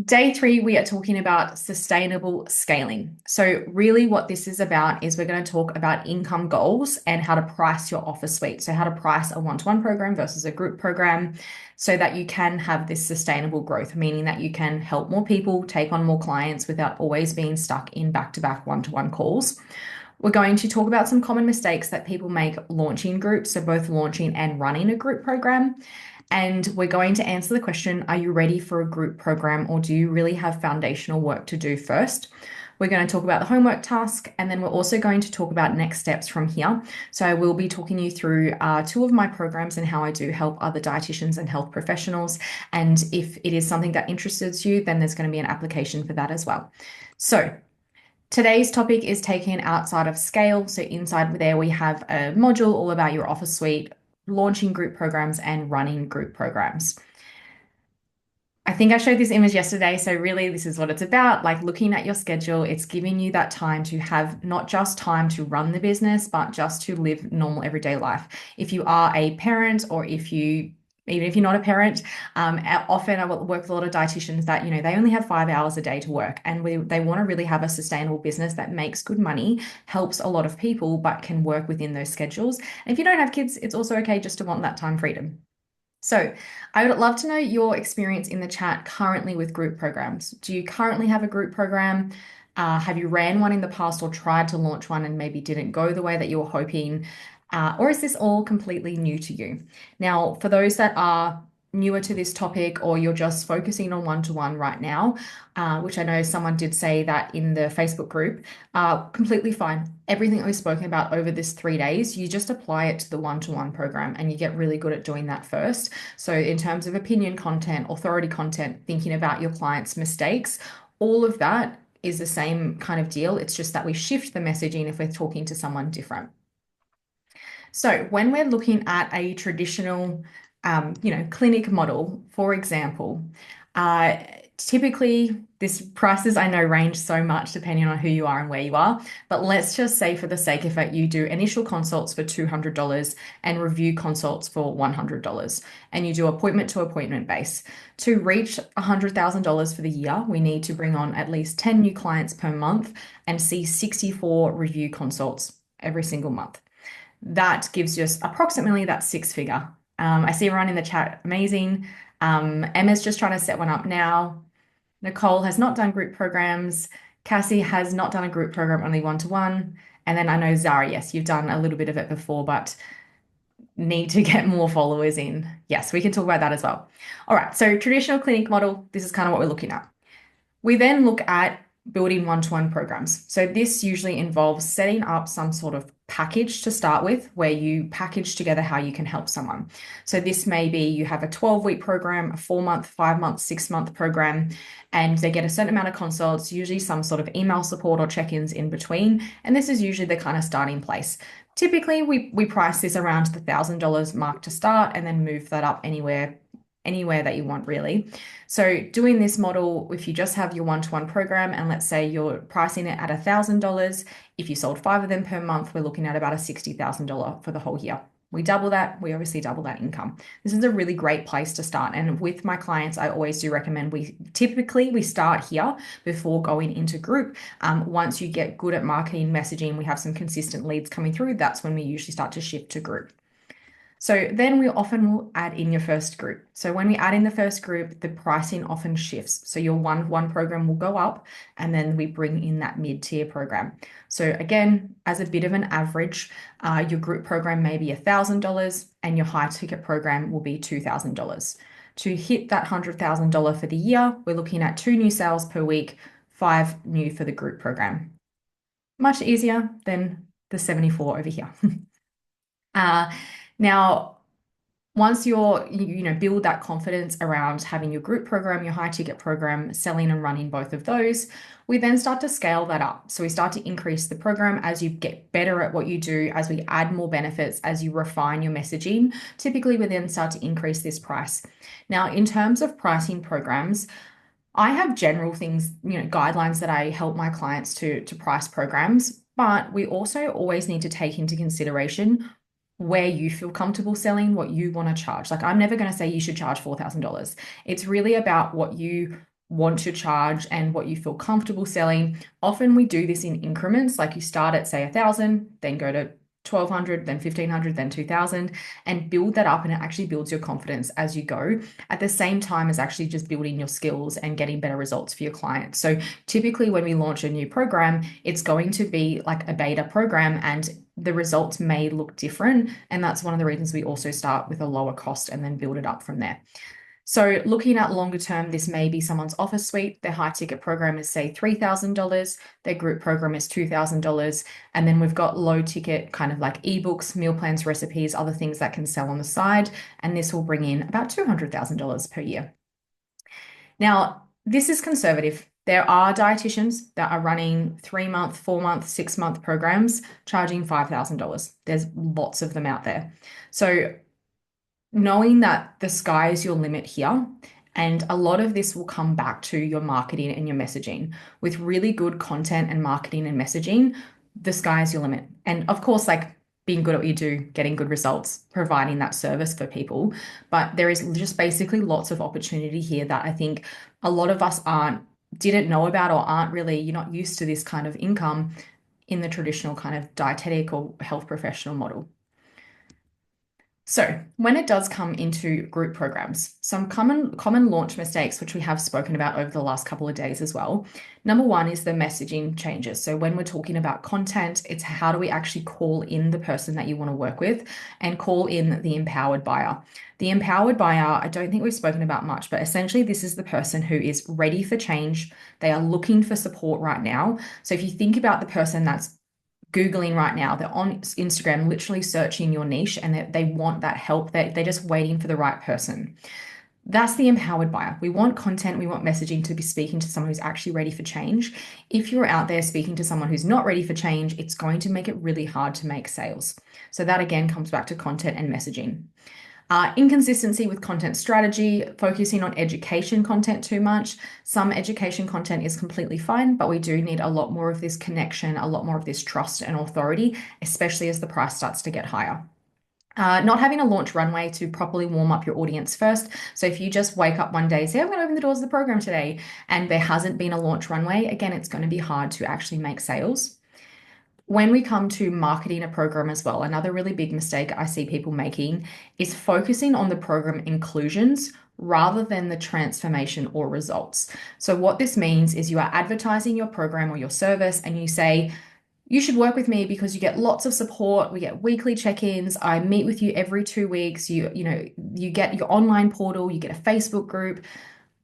Day three, we are talking about sustainable scaling. So, really, what this is about is we're going to talk about income goals and how to price your offer suite. So, how to price a one-to-one program versus a group program so that you can have this sustainable growth, meaning that you can help more people, take on more clients without always being stuck in back-to-back one-to-one calls. We're going to talk about some common mistakes that people make launching groups, so both launching and running a group program. And we're going to answer the question, are you ready for a group program or do you really have foundational work to do first? We're going to talk about the homework task, and then we're also going to talk about next steps from here. So I will be talking you through two of my programs and how I do help other dietitians and health professionals. And if it is something that interests you, then there's going to be an application for that as well. So today's topic is taken outside of scale. So inside there, we have a module all about your offer suite, launching group programs and running group programs. I think I showed this image yesterday. So really, this is what it's about. Like looking at your schedule, it's giving you that time to have not just time to run the business, but just to live normal everyday life. If you are a parent or even if you're not a parent, often I work with a lot of dietitians that, they only have 5 hours a day to work and they want to really have a sustainable business that makes good money, helps a lot of people, but can work within those schedules. And if you don't have kids, it's also okay just to want that time freedom. So, I would love to know your experience in the chat currently with group programs. Do you currently have a group program? Have you ran one in the past or tried to launch one and maybe didn't go the way that you were hoping? Or is this all completely new to you? Now, for those that are newer to this topic or you're just focusing on one-to-one right now, which I know someone did say that in the Facebook group, completely fine. Everything that we've spoken about over this 3 days, you just apply it to the one-to-one program and you get really good at doing that first. So in terms of opinion content, authority content, thinking about your clients' mistakes, all of that is the same kind of deal. It's just that we shift the messaging if we're talking to someone different. So when we're looking at a traditional, clinic model, for example, uh, typically this prices I know range so much depending on who you are and where you are. But let's just say for the sake of it, you do initial consults for $200 and review consults for $100, and you do appointment to appointment base. To reach $100,000 for the year, we need to bring on at least 10 new clients per month and see 64 review consults every single month. That gives us approximately that six figure. I see everyone in the chat, amazing. Emma's just trying to set one up now. Nicole has not done group programs. Cassie has not done a group program, only one-to-one. And then I know Zara, yes, you've done a little bit of it before, but need to get more followers in. Yes, we can talk about that as well. All right, so traditional clinic model, this is kind of what we're looking at. We then look at building one-to-one programs. So this usually involves setting up some sort of package to start with, where you package together how you can help someone. So this may be you have a 12-week program, a 4-month, 5-month, 6-month program, and they get a certain amount of consults, usually some sort of email support or check-ins in between. And this is usually the kind of starting place. Typically, we price this around the $1,000 mark to start and then move that up anywhere that you want, really. So doing this model, if you just have your one-to-one program and let's say you're pricing it at $1,000, if you sold 5 of them per month, we're looking at about a $60,000 for the whole year. We double that, we obviously double that income. This is a really great place to start. And with my clients, I always do recommend we start here before going into group. Once you get good at marketing, messaging, we have some consistent leads coming through, that's when we usually start to shift to group. So then we often will add in your first group. So when we add in the first group, the pricing often shifts. So your one program will go up and then we bring in that mid-tier program. So again, as a bit of an average, your group program may be $1,000 and your high ticket program will be $2,000. To hit that $100,000 for the year, we're looking at 2 new sales per week, 5 new for the group program. Much easier than the 74 over here. Now, once build that confidence around having your group program, your high ticket program, selling and running both of those, we then start to scale that up. So we start to increase the program as you get better at what you do, as we add more benefits, as you refine your messaging. Typically, we then start to increase this price. Now, in terms of pricing programs, I have general things, guidelines that I help my clients to price programs, but we also always need to take into consideration where you feel comfortable selling, what you want to charge. Like I'm never going to say you should charge $4,000. It's really about what you want to charge and what you feel comfortable selling. Often we do this in increments, like you start at say 1,000, then go to 1,200, then 1,500, then 2,000, and build that up. And it actually builds your confidence as you go at the same time as actually just building your skills and getting better results for your clients. So typically when we launch a new program, it's going to be like a beta program and the results may look different. And that's one of the reasons we also start with a lower cost and then build it up from there. So looking at longer term, this may be someone's office suite. Their high ticket program is say $3,000. Their group program is $2,000. And then we've got low ticket kind of like ebooks, meal plans, recipes, other things that can sell on the side. And this will bring in about $200,000 per year. Now, this is conservative. There are dietitians that are running 3-month, 4-month, 6-month programs charging $5,000. There's lots of them out there. So knowing that the sky is your limit here, and a lot of this will come back to your marketing and your messaging. With really good content and marketing and messaging, the sky is your limit. And of course, like being good at what you do, getting good results, providing that service for people. But there is just basically lots of opportunity here that I think a lot of us didn't know about or aren't really, you're not used to this kind of income in the traditional kind of dietetic or health professional model. So when it does come into group programs, some common launch mistakes, which we have spoken about over the last couple of days as well. Number one is the messaging changes. So when we're talking about content, it's how do we actually call in the person that you want to work with and call in the empowered buyer. The empowered buyer, I don't think we've spoken about much, but essentially this is the person who is ready for change. They are looking for support right now. So if you think about the person that's Googling right now, they're on Instagram, literally searching your niche and they want that help. They're just waiting for the right person. That's the empowered buyer. We want content, we want messaging to be speaking to someone who's actually ready for change. If you're out there speaking to someone who's not ready for change, it's going to make it really hard to make sales. So that again comes back to content and messaging. Inconsistency with content strategy, focusing on education content too much. Some education content is completely fine, but we do need a lot more of this connection, a lot more of this trust and authority, especially as the price starts to get higher. Not having a launch runway to properly warm up your audience first. So if you just wake up one day and say, I'm going to open the doors of the program today, and there hasn't been a launch runway, again, it's going to be hard to actually make sales. When we come to marketing a program as well, another really big mistake I see people making is focusing on the program inclusions rather than the transformation or results. So what this means is you are advertising your program or your service and you say, you should work with me because you get lots of support. We get weekly check-ins. I meet with you every 2 weeks. You get your online portal, you get a Facebook group.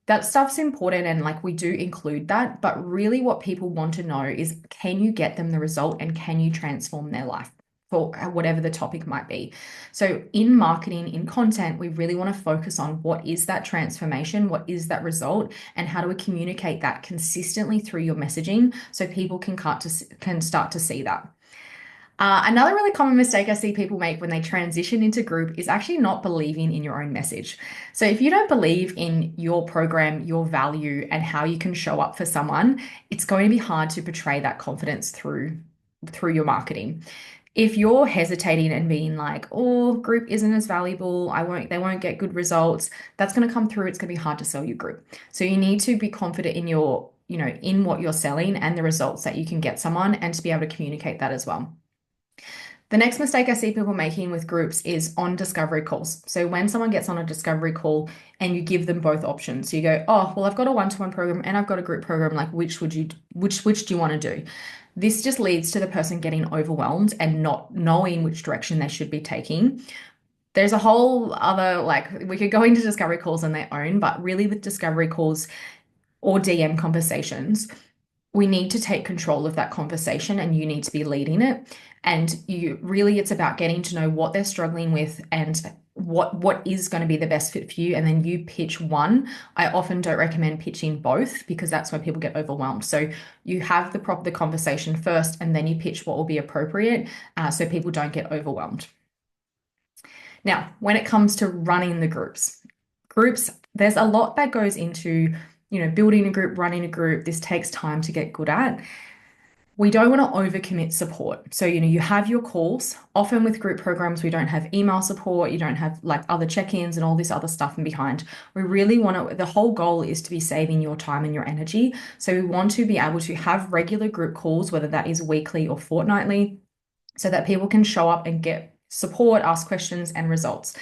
That stuff's important and like we do include that, but really what people want to know is can you get them the result and can you transform their life for whatever the topic might be. So in marketing, in content, we really want to focus on what is that transformation, what is that result, and how do we communicate that consistently through your messaging so people can start to see that. Another really common mistake I see people make when they transition into group is actually not believing in your own message. So if you don't believe in your program, your value, and how you can show up for someone, it's going to be hard to portray that confidence through your marketing. If you're hesitating and being like, oh, group isn't as valuable, they won't get good results, that's going to come through. It's going to be hard to sell your group. So you need to be confident in in what you're selling and the results that you can get someone and to be able to communicate that as well. The next mistake I see people making with groups is on discovery calls. So when someone gets on a discovery call and you give them both options, so you go, oh, well, I've got a one-to-one program and I've got a group program. Like, which do you want to do? This just leads to the person getting overwhelmed and not knowing which direction they should be taking. There's a whole other, like, we could go into discovery calls on their own, but really with discovery calls or DM conversations, we need to take control of that conversation and you need to be leading it. And it's about getting to know what they're struggling with and what is going to be the best fit for you. And then you pitch one. I often don't recommend pitching both because that's where people get overwhelmed. So you have the conversation first and then you pitch what will be appropriate so people don't get overwhelmed. Now, when it comes to running the groups, there's a lot that goes into building a group, running a group. This takes time to get good at. We don't want to overcommit support. So, you have your calls. Often with group programs, we don't have email support, you don't have like other check-ins and all this other stuff in behind. We really want to, the whole goal is to be saving your time and your energy. So we want to be able to have regular group calls, whether that is weekly or fortnightly, so that people can show up and get support, ask questions and results.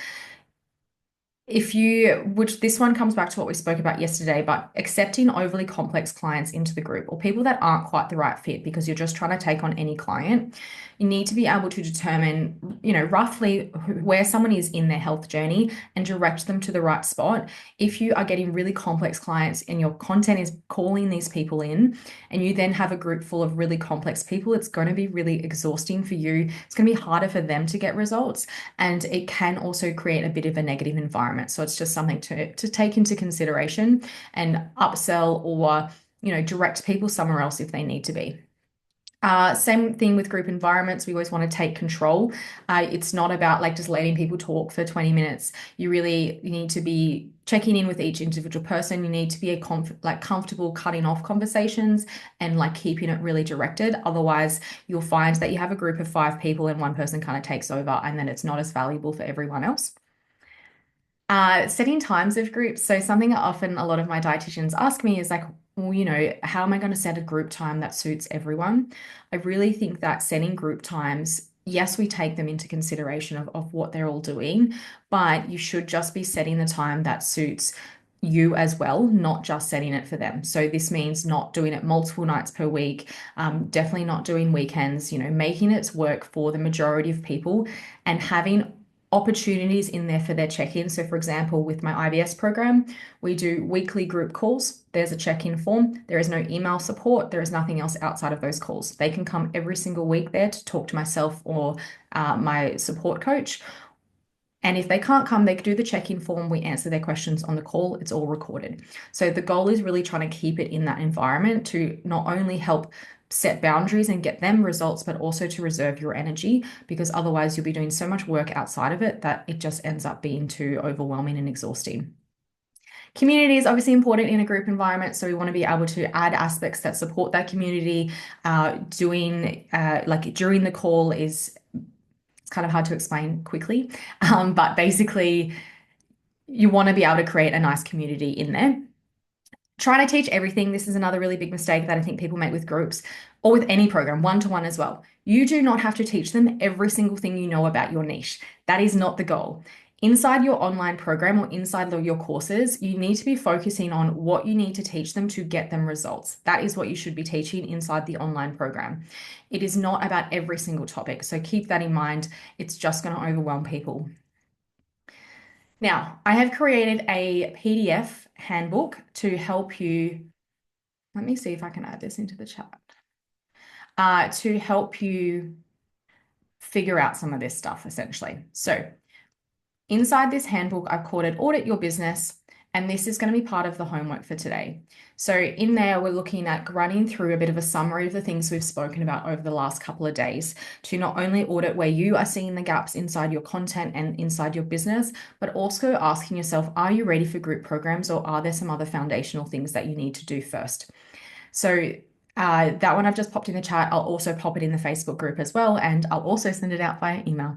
Which this one comes back to what we spoke about yesterday, but accepting overly complex clients into the group or people that aren't quite the right fit because you're just trying to take on any client, you need to be able to determine, roughly where someone is in their health journey and direct them to the right spot. If you are getting really complex clients and your content is calling these people in, and you then have a group full of really complex people, it's going to be really exhausting for you. It's going to be harder for them to get results, and it can also create a bit of a negative environment. So it's just something to take into consideration and upsell or, direct people somewhere else if they need to be. Same thing with group environments. We always want to take control. It's not about like just letting people talk for 20 minutes. You need to be checking in with each individual person. You need to be comfortable cutting off conversations and like keeping it really directed. Otherwise, you'll find that you have a group of 5 people and one person kind of takes over, and then it's not as valuable for everyone else. Setting times of groups. So something that often a lot of my dietitians ask me is like, well, how am I going to set a group time that suits everyone? I really think that setting group times, yes, we take them into consideration of what they're all doing, but you should just be setting the time that suits you as well, not just setting it for them. So this means not doing it multiple nights per week, definitely not doing weekends, making it work for the majority of people and having opportunities in there for their check-in. So for example, with my IBS program, we do weekly group calls. There's a check-in form. There is no email support. There is nothing else outside of those calls. They can come every single week there to talk to myself or my support coach. And if they can't come, they can do the check-in form. We answer their questions on the call. It's all recorded. So the goal is really trying to keep it in that environment to not only help set boundaries and get them results, but also to reserve your energy, because otherwise you'll be doing so much work outside of it that it just ends up being too overwhelming and exhausting. Community is obviously important in a group environment, so we want to be able to add aspects that support that community. Doing like during the call is, it's kind of hard to explain quickly, but basically you want to be able to create a nice community in there. Trying to teach everything. This is another really big mistake that I think people make with groups or with any program, one-to-one as well. You do not have to teach them every single thing you know about your niche. That is not the goal. Inside your online program or inside your courses, you need to be focusing on what you need to teach them to get them results. That is what you should be teaching inside the online program. It is not about every single topic. So keep that in mind. It's just going to overwhelm people. Now, I have created a PDF handbook to help you. Let me see if I can add this into the chat. To help you figure out some of this stuff, essentially. So inside this handbook, I've called it Audit Your Business, and this is going to be part of the homework for today. So in there, we're looking at running through a bit of a summary of the things we've spoken about over the last couple of days to not only audit where you are seeing the gaps inside your content and inside your business, but also asking yourself, are you ready for group programs, or are there some other foundational things that you need to do first? So that one I've just popped in the chat. I'll also pop it in the Facebook group as well, and I'll also send it out via email.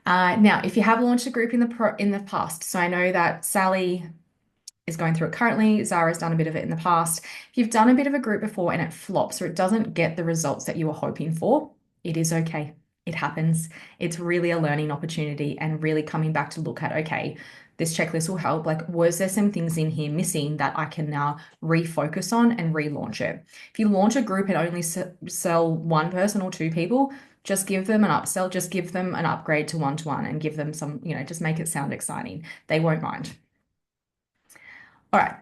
Now, if you have launched a group in the past, so I know that Sally is going through it currently. Zara's done a bit of it in the past. If you've done a bit of a group before and it flops or it doesn't get the results that you were hoping for, it is okay. It happens. It's really a learning opportunity and really coming back to look at, okay, this checklist will help. Like, was there some things in here missing that I can now refocus on and relaunch it? If you launch a group and only sell one person or 2 people, just give them an upsell, just give them an upgrade to one-to-one and give them some, just make it sound exciting. They won't mind. All right.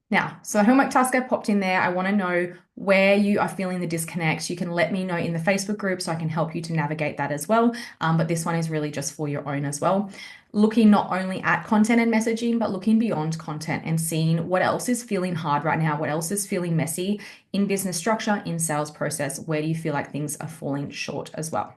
Now, so the homework task I popped in there, I want to know where you are feeling the disconnect. You can let me know in the Facebook group so I can help you to navigate that as well. But this one is really just for your own as well. Looking not only at content and messaging, but looking beyond content and seeing what else is feeling hard right now, what else is feeling messy in business structure, in sales process. Where do you feel like things are falling short as well?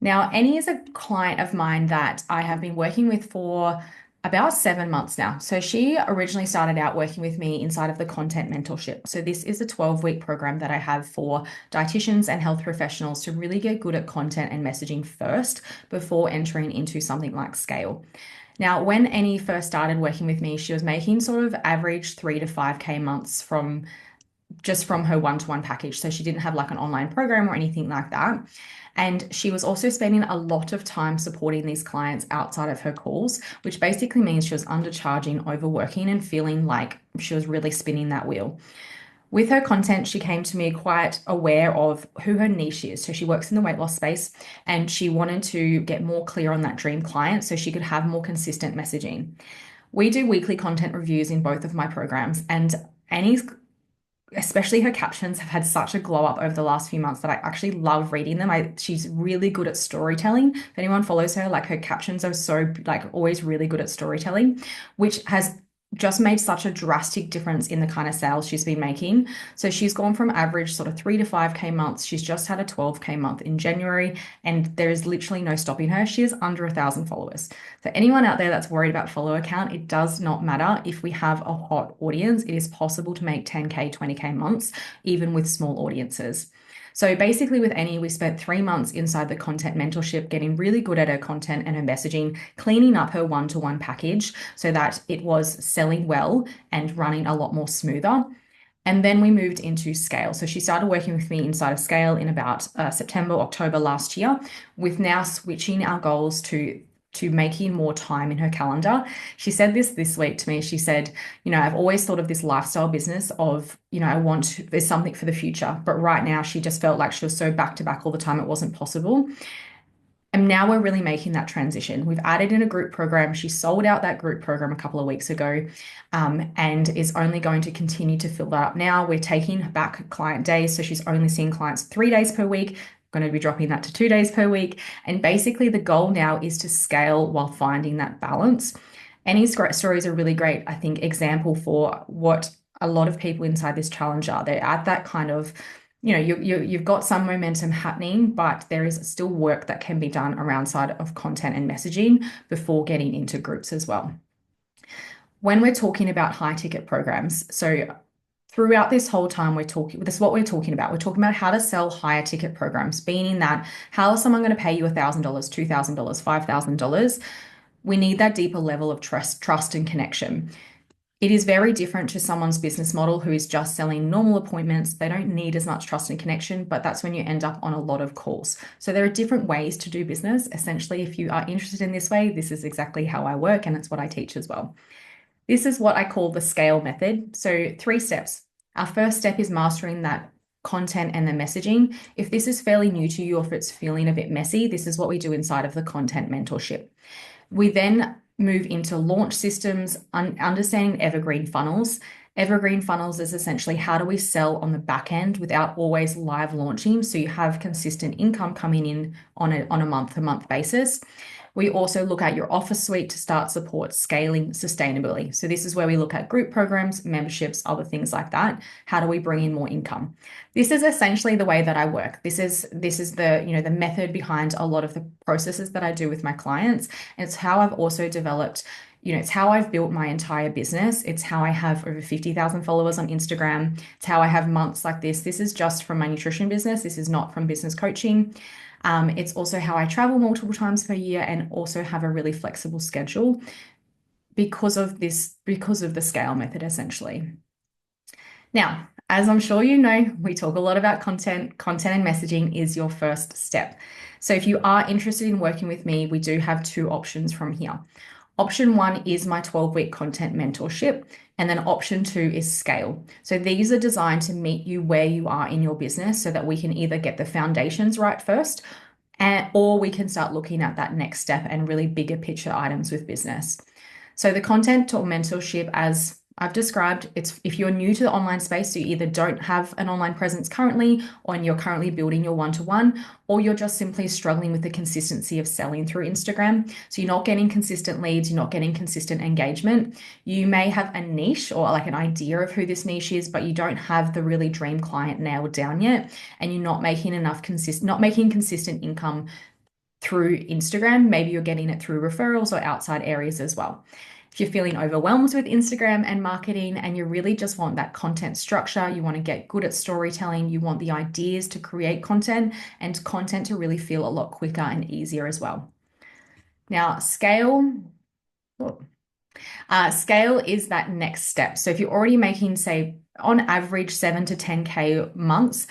Now, Annie is a client of mine that I have been working with for About 7 months now. So she originally started out working with me inside of the content mentorship. So this is a 12-week program that I have for dietitians and health professionals to really get good at content and messaging first before entering into something like scale. Now, when Annie first started working with me, she was making sort of average 3 to 5K months from just from her one-to-one package. So she didn't have like an online program or anything like that. And she was also spending a lot of time supporting these clients outside of her calls, which basically means she was undercharging, overworking, and feeling like she was really spinning that wheel. With her content, she came to me quite aware of who her niche is. So she works in the weight loss space and she wanted to get more clear on that dream client so she could have more consistent messaging. We do weekly content reviews in both of my programs, and Annie's especially her captions have had such a glow up over the last few months that I actually love reading them. She's really good at storytelling. If anyone follows her, like her captions are so like always really good at storytelling, which has just made such a drastic difference in the kind of sales she's been making. So she's gone from average sort of 3 to 5K months. She's just had a 12K month in January, and there is literally no stopping her. She is under 1,000 followers. So anyone out there that's worried about follower count, it does not matter. If we have a hot audience, it is possible to make 10K, 20K months, even with small audiences. So basically, with Annie, we spent 3 months inside the content mentorship, getting really good at her content and her messaging, cleaning up her one-to-one package so that it was selling well and running a lot more smoother. And then we moved into Scale. So she started working with me inside of Scale in about September, October last year, with now switching our goals to making more time in her calendar. She said this week to me. She said, I've always thought of this lifestyle business of, there's something for the future. But right now she just felt like she was so back to back all the time, it wasn't possible. And now we're really making that transition. We've added in a group program. She sold out that group program a couple of weeks ago, and is only going to continue to fill that up now. We're taking back client days. So she's only seeing clients 3 days per week, going to be dropping that to 2 days per week. And basically, the goal now is to scale while finding that balance. Annie's great stories are really great, I think, example for what a lot of people inside this challenge are. They're at that kind of you've got some momentum happening, but there is still work that can be done around side of content and messaging before getting into groups as well. When we're talking about high ticket programs, so throughout this whole time this is what we're talking about. We're talking about how to sell higher ticket programs, being in that how is someone going to pay you $1,000, $2,000, $5,000? We need that deeper level of trust and connection. It is very different to someone's business model who is just selling normal appointments. They don't need as much trust and connection, but that's when you end up on a lot of calls. So there are different ways to do business. Essentially, if you are interested in this way, this is exactly how I work, and it's what I teach as well. This is what I call the scale method. So 3 steps. Our first step is mastering that content and the messaging. If this is fairly new to you or if it's feeling a bit messy, this is what we do inside of the content mentorship. We then move into launch systems, understanding evergreen funnels. Evergreen funnels is essentially how do we sell on the back end without always live launching, so you have consistent income coming in on a month-to-month basis. We also look at your offer suite to start support scaling sustainably. So this is where we look at group programs, memberships, other things like that. How do we bring in more income? This is essentially the way that I work. This is the, the method behind a lot of the processes that I do with my clients. And it's how I've also developed, it's how I've built my entire business. It's how I have over 50,000 followers on Instagram. It's how I have months like this. This is just from my nutrition business. This is not from business coaching. It's also how I travel multiple times per year and also have a really flexible schedule because of the scale method, essentially. Now, as I'm sure you know, we talk a lot about content. Content and messaging is your first step. So if you are interested in working with me, we do have 2 options from here. Option 1 is my 12-week content mentorship, and then option 2 is scale. So these are designed to meet you where you are in your business so that we can either get the foundations right first, or we can start looking at that next step and really bigger picture items with business. So the content or mentorship, as I've described, it's if you're new to the online space, so you either don't have an online presence currently, or you're currently building your one-to-one, or you're just simply struggling with the consistency of selling through Instagram. So you're not getting consistent leads, you're not getting consistent engagement. You may have a niche or like an idea of who this niche is, but you don't have the really dream client nailed down yet, and you're not making consistent income through Instagram. Maybe you're getting it through referrals or outside areas as well. If you're feeling overwhelmed with Instagram and marketing and you really just want that content structure, you want to get good at storytelling, you want the ideas to create content and content to really feel a lot quicker and easier as well. Now, scale is that next step. So if you're already making, say, on average 7 to 10K months,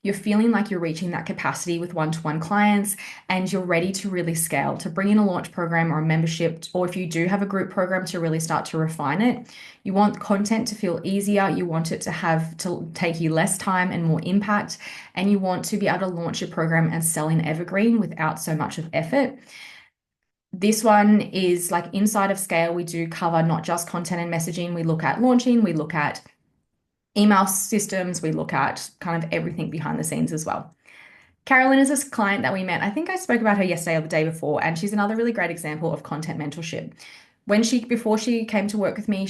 you're feeling like you're reaching that capacity with one-to-one clients and you're ready to really scale, to bring in a launch program or a membership, or if you do have a group program, to really start to refine it. You want content to feel easier, you want it to have to take you less time and more impact, and you want to be able to launch your program and sell in evergreen without so much of effort. This one is like inside of Scale, we do cover not just content and messaging. We look at launching, we look at email systems, we look at kind of everything behind the scenes as well. Carolyn is this client that we met. I think I spoke about her yesterday or the day before, and she's another really great example of content mentorship. Before she came to work with me,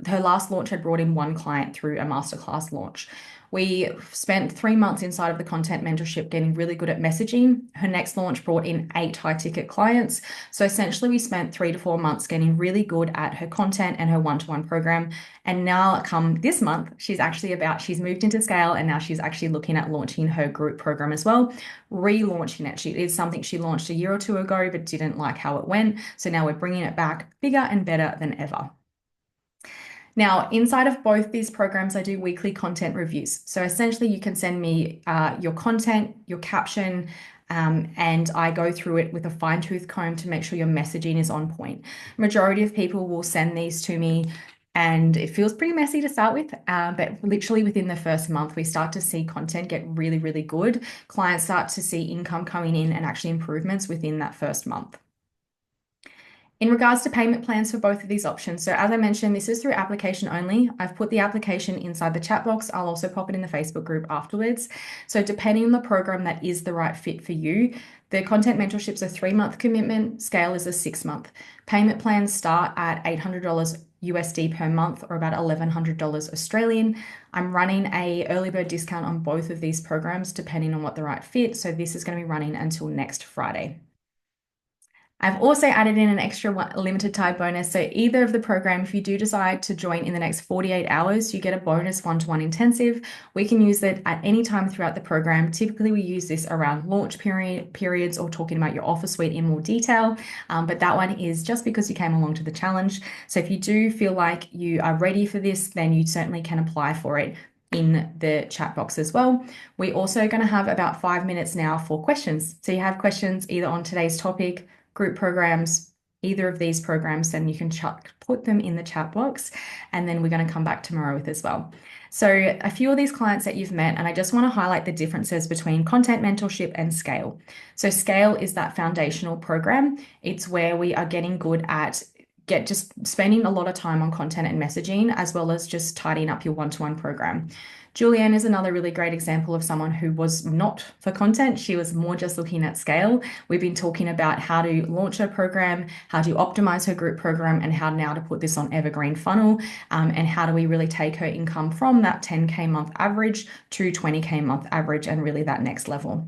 her last launch had brought in one client through a masterclass launch. We spent 3 months inside of the content mentorship getting really good at messaging. Her next launch brought in 8 high ticket clients. So essentially, we spent 3 to 4 months getting really good at her content and her one-to-one program. And now, come this month, she's moved into Scale and now she's actually looking at launching her group program as well, relaunching it. It is something she launched a year or two ago, but didn't like how it went. So now we're bringing it back bigger and better than ever. Now, inside of both these programs, I do weekly content reviews. So essentially, you can send me your content, your caption, and I go through it with a fine-tooth comb to make sure your messaging is on point. Majority of people will send these to me, and it feels pretty messy to start with, but literally within the first month, we start to see content get really, really good. Clients start to see income coming in and actually improvements within that first month. In regards to payment plans for both of these options, so as I mentioned, this is through application only. I've put the application inside the chat box. I'll also pop it in the Facebook group afterwards. So depending on the program that is the right fit for you, the content mentorship's a 3-month commitment, Scale is a 6-month. Payment plans start at $800 USD per month or about $1,100 Australian. I'm running a early bird discount on both of these programs depending on what the right fit. So this is going to be running until next Friday. I've also added in an extra limited time bonus. So either of the program, if you do decide to join in the next 48 hours, you get a bonus one-to-one intensive. We can use it at any time throughout the program. Typically, we use this around launch periods or talking about your offer suite in more detail. But that one is just because you came along to the challenge. So if you do feel like you are ready for this, then you certainly can apply for it in the chat box as well. We're also going to have about 5 minutes now for questions. So you have questions either on today's topic, group programs, either of these programs, then you can put them in the chat box, and then we're going to come back tomorrow with as well. So a few of these clients that you've met, and I just want to highlight the differences between content mentorship and Scale. So Scale is that foundational program. It's where we are getting good at just spending a lot of time on content and messaging, as well as just tidying up your one-to-one program. Julianne is another really great example of someone who was not for content. She was more just looking at Scale. We've been talking about how to launch her program, how to optimize her group program, and how now to put this on evergreen funnel, and how do we really take her income from that 10K month average to 20K month average and really that next level.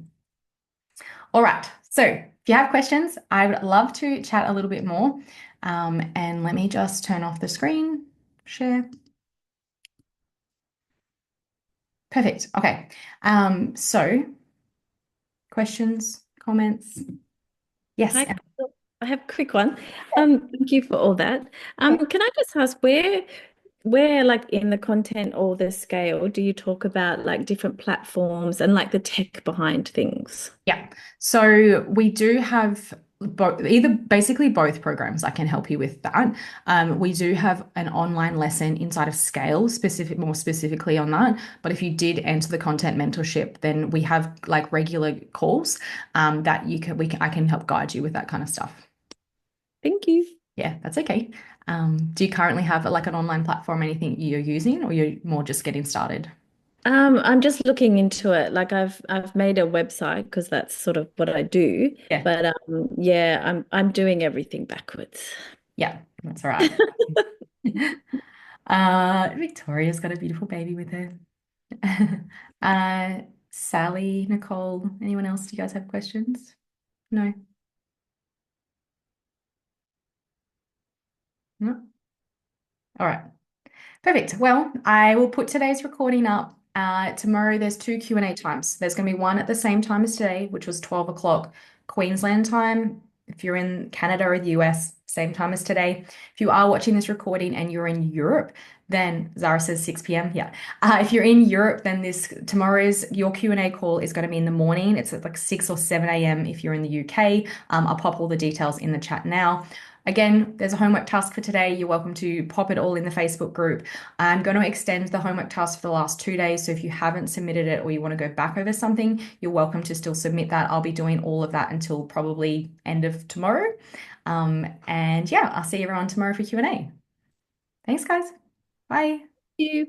All right, so if you have questions, I would love to chat a little bit more. And let me just turn off the screen, share. Perfect. Okay. So questions, comments? Yes. Hi, I have a quick one. Thank you for all that. Can I just ask where like in the content or the scale do you talk about like different platforms and like the tech behind things? Yeah. So we do have basically both programs. I can help you with that. We do have an online lesson inside of Scale, more specifically on that. But if you did enter the content mentorship, then we have like regular calls that I can help guide you with that kind of stuff. Thank you. Yeah, that's okay. Do you currently have like an online platform, anything you're using, or you're more just getting started? I'm just looking into it. Like I've made a website because that's sort of what I do. Yeah, But yeah, I'm doing everything backwards. yeah, that's all right. Victoria's got a beautiful baby with her. Uh, Sally, Nicole, anyone else? Do you guys have questions? No? No? All right. Perfect. Well, I will put today's recording up. Tomorrow there's two Q&A times. There's going to be one at the same time as today, which was 12 o'clock Queensland time. If you're in Canada or the US, same time as today. If you are watching this recording and you're in Europe, then Zara says 6 p.m. Yeah. If you're in Europe, then this tomorrow's your Q&A call is going to be in the morning. It's at like 6 or 7 a.m. if you're in the UK. I'll pop all the details in the chat now. Again, there's a homework task for today. You're welcome to pop it all in the Facebook group. I'm going to extend the homework task for the last 2 days. So if you haven't submitted it or you want to go back over something, you're welcome to still submit that. I'll be doing all of that until probably end of tomorrow. And yeah, I'll see everyone tomorrow for Q&A. Thanks, guys. Bye. You.